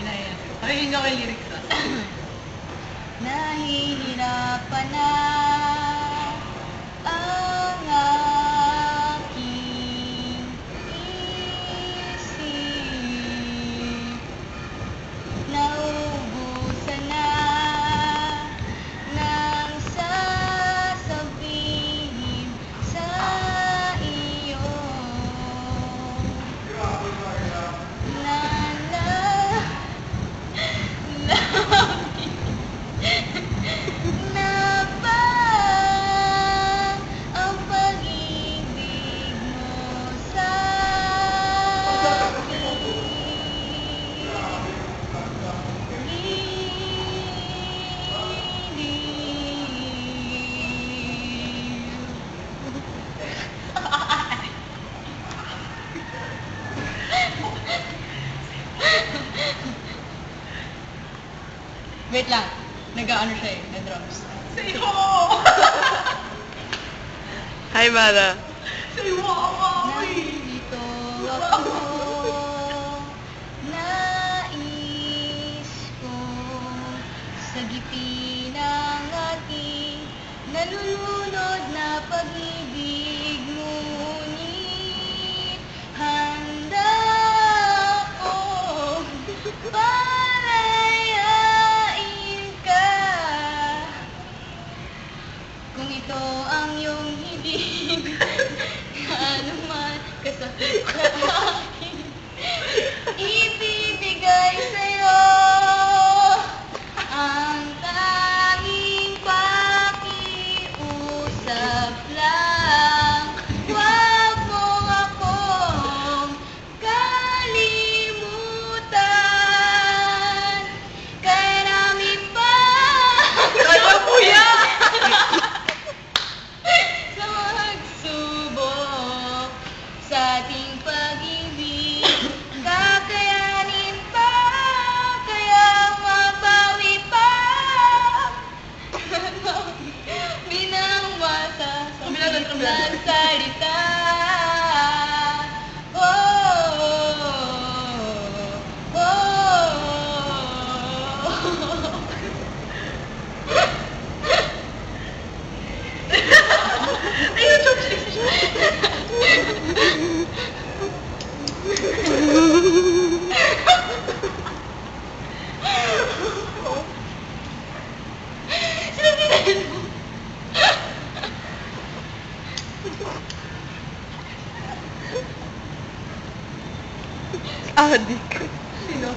Inaya. Pakinggan ko yung lyrics na. Nahihirapan na ang aking isip. Naubusan na ng sasabihin sa iyo. Na ba ang pag-ibig mo sa Wait lang. Nag-ano siya eh, na-drums. Say ho! Hi, Mara. Say wow! Nandito ako, nais ko sagipin ang ating nalulunod na pag-ibig, ngunit handa ako palayain ka kung ito ang iyong hiling. Ano man kasakit sa akin ibibigay sa'yo ang tanging pakiusap lang. Huwag mo akong kalimutan. Kaya namin pa Kaya mo yan! sa magsubok sa ating pag-ibig. Kakayanin pa, kaya mabawi pa. Binangwasa sa ng salita. Ayun, chopsticks! Adik. Sino?